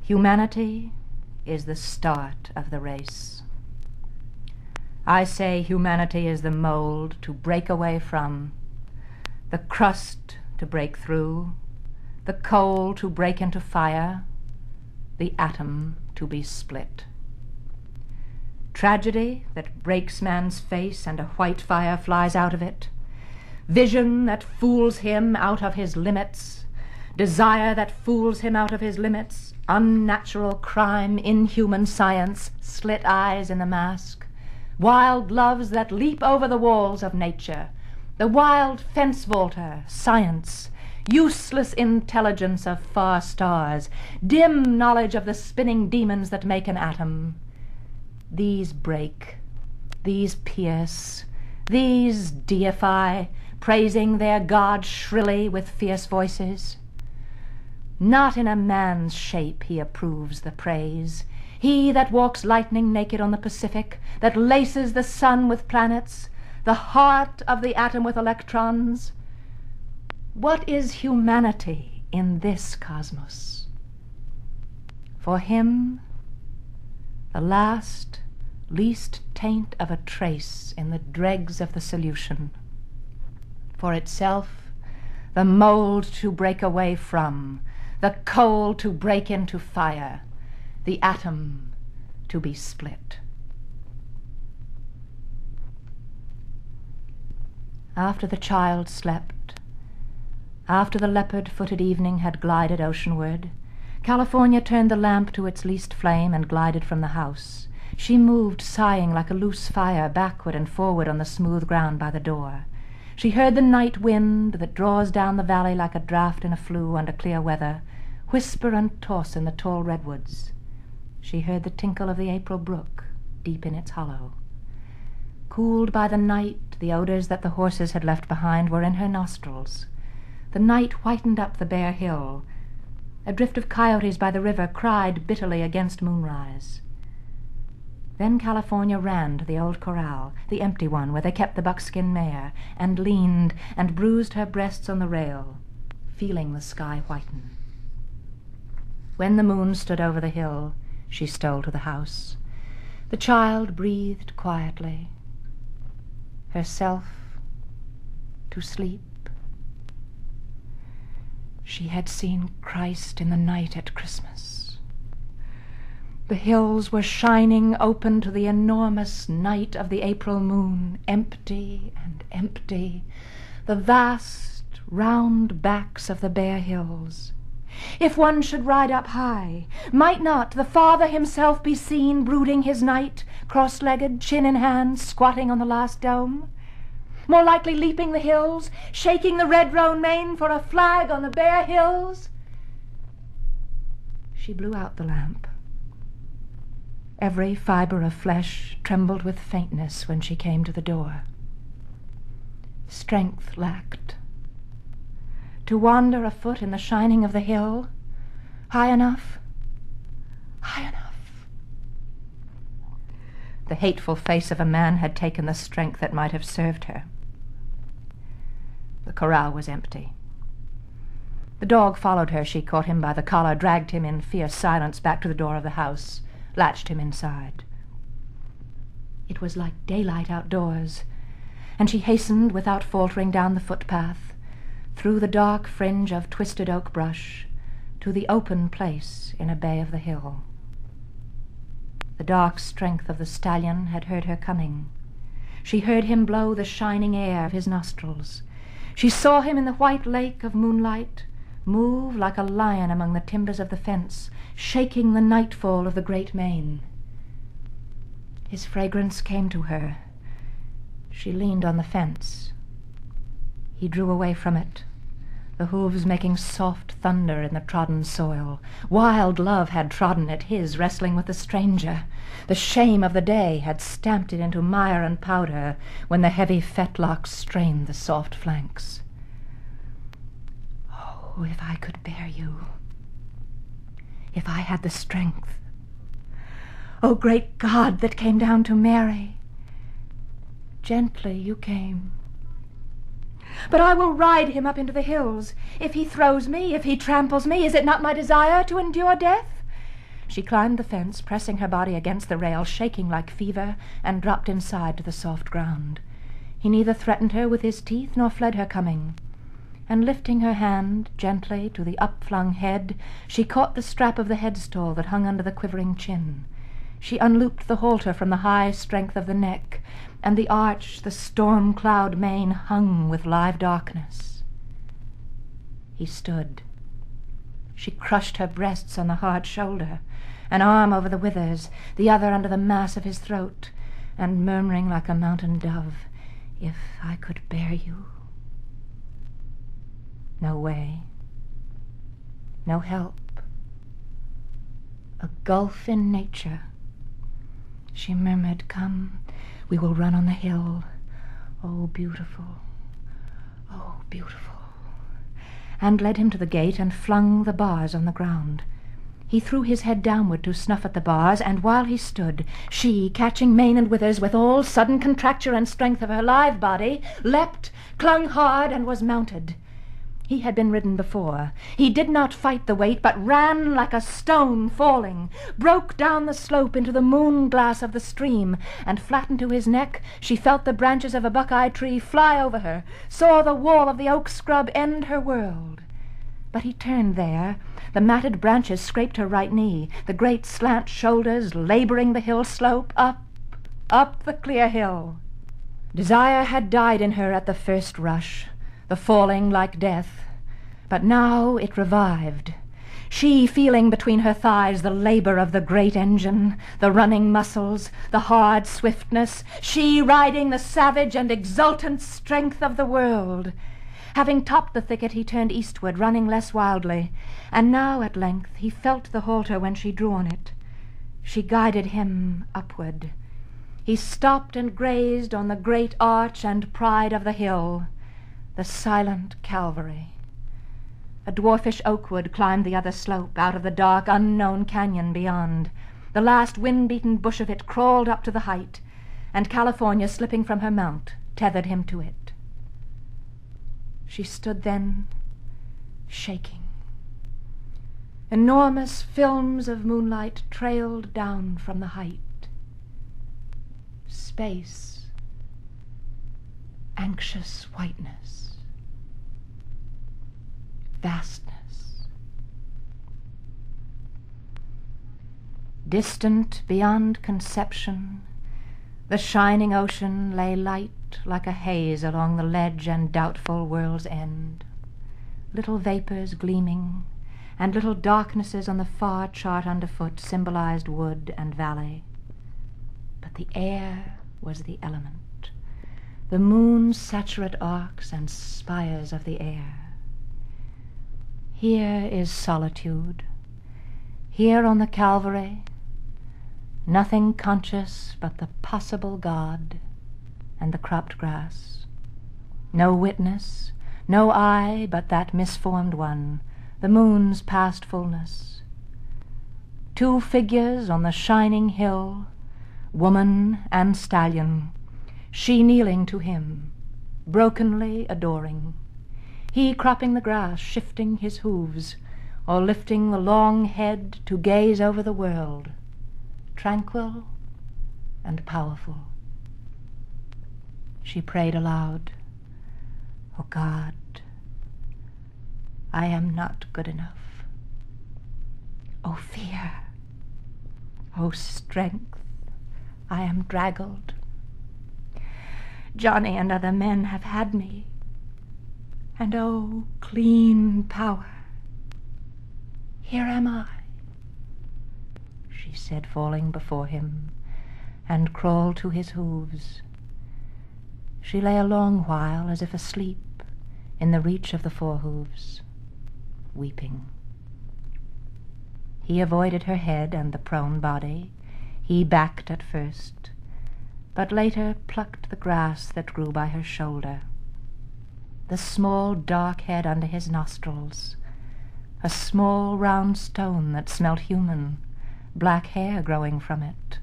Humanity is the start of the race. I say humanity is the mold to break away from, the crust to break through, the coal to break into fire, the atom to be split. Tragedy that breaks man's face and a white fire flies out of it, vision that fools him out of his limits, desire that fools him out of his limits, unnatural crime, inhuman science, slit eyes in the mask, wild loves that leap over the walls of nature, the wild fence vaulter, science, useless intelligence of far stars, dim knowledge of the spinning demons that make an atom. These break, these pierce, these deify, praising their God shrilly with fierce voices. Not in a man's shape he approves the praise, he that walks lightning naked on the Pacific, that laces the sun with planets, the heart of the atom with electrons. What is humanity in this cosmos? For him, the last, least taint of a trace in the dregs of the solution. For itself, the mold to break away from, the coal to break into fire, the atom to be split. After the child slept, after the leopard-footed evening had glided oceanward, California turned the lamp to its least flame and glided from the house. She moved, sighing like a loose fire, backward and forward on the smooth ground by the door. She heard the night wind that draws down the valley like a draught in a flue under clear weather, whisper and toss in the tall redwoods. She heard the tinkle of the April brook deep in its hollow. Cooled by the night, the odors that the horses had left behind were in her nostrils. The night whitened up the bare hill. A drift of coyotes by the river cried bitterly against moonrise. Then California ran to the old corral, the empty one where they kept the buckskin mare, and leaned and bruised her breasts on the rail, feeling the sky whiten. When the moon stood over the hill, she stole to the house. The child breathed quietly, herself to sleep. She had seen Christ in the night at Christmas. The hills were shining open to the enormous night of the April moon, empty and empty, the vast round backs of the bare hills. If one should ride up high, might not the Father himself be seen brooding his night, cross-legged, chin in hand, squatting on the last dome? More likely leaping the hills, shaking the red roan mane for a flag on the bare hills? She blew out the lamp. Every fiber of flesh trembled with faintness when she came to the door. Strength lacked. To wander afoot in the shining of the hill, high enough, high enough. The hateful face of a man had taken the strength that might have served her. The corral was empty. The dog followed her. She caught him by the collar, dragged him in fierce silence back to the door of the house, latched him inside. It was like daylight outdoors, and she hastened without faltering down the footpath, through the dark fringe of twisted oak brush, to the open place in a bay of the hill. The dark strength of the stallion had heard her coming. She heard him blow the shining air of his nostrils. She saw him in the white lake of moonlight move like a lion among the timbers of the fence, shaking the nightfall of the great mane. His fragrance came to her. She leaned on the fence. He drew away from it, the hooves making soft thunder in the trodden soil. Wild love had trodden it, his wrestling with the stranger. The shame of the day had stamped it into mire and powder when the heavy fetlocks strained the soft flanks. Oh, if I could bear you, if I had the strength. Oh, great God that came down to Mary. Gently you came. But I will ride him up into the hills. If he throws me, if he tramples me, is it not my desire to endure death? She climbed the fence, pressing her body against the rail, shaking like fever, and dropped inside to the soft ground. He neither threatened her with his teeth nor fled her coming. And lifting her hand gently to the upflung head, she caught the strap of the headstall that hung under the quivering chin. She unlooped the halter from the high strength of the neck, and the arch, the storm-cloud mane, hung with live darkness. He stood. She crushed her breasts on the hard shoulder, an arm over the withers, the other under the mass of his throat, and murmuring like a mountain dove, "If I could bear you." No way. No help. A gulf in nature. She murmured, "Come, we will run on the hill. Oh, beautiful. Oh, beautiful." And led him to the gate and flung the bars on the ground. He threw his head downward to snuff at the bars, and while he stood, she, catching mane and withers with all sudden contracture and strength of her live body, leapt, clung hard, and was mounted. He had been ridden before. He did not fight the weight, but ran like a stone falling, broke down the slope into the moon-glass of the stream, and flattened to his neck. She felt the branches of a buckeye tree fly over her, saw the wall of the oak scrub end her world. But he turned there. The matted branches scraped her right knee, the great slant shoulders laboring the hill slope, up the clear hill. Desire had died in her at the first rush, the falling like death, but now it revived. She feeling between her thighs the labor of the great engine, the running muscles, the hard swiftness, she riding the savage and exultant strength of the world. Having topped the thicket, he turned eastward, running less wildly, and now at length he felt the halter when she drew on it. She guided him upward. He stopped and grazed on the great arch and pride of the hill, the silent Calvary. A dwarfish oakwood climbed the other slope, out of the dark, unknown canyon beyond. The last wind-beaten bush of it crawled up to the height, and California, slipping from her mount, tethered him to it. She stood then, shaking. Enormous films of moonlight trailed down from the height. Space, anxious whiteness, vastness. Distant beyond conception, the shining ocean lay light like a haze along the ledge and doubtful world's end. Little vapors gleaming, and little darknesses on the far chart underfoot symbolized wood and valley. But the air was the element, the moon's saturate arcs and spires of the air. Here is solitude. Here on the Calvary, nothing conscious but the possible God and the cropped grass. No witness, no eye but that misformed one, the moon's past fullness. Two figures on the shining hill, woman and stallion, she kneeling to him, brokenly adoring. He cropping the grass, shifting his hooves, or lifting the long head to gaze over the world, tranquil and powerful. She prayed aloud, "O God, I am not good enough. O fear, O strength, I am draggled. Johnny and other men have had me, and O clean power, here am I," she said, falling before him, and crawled to his hooves. She lay a long while as if asleep in the reach of the forehooves, weeping. He avoided her head and the prone body. He backed at first, but later plucked the grass that grew by her shoulder. The small dark head under his nostrils, a small round stone that smelt human, black hair growing from it,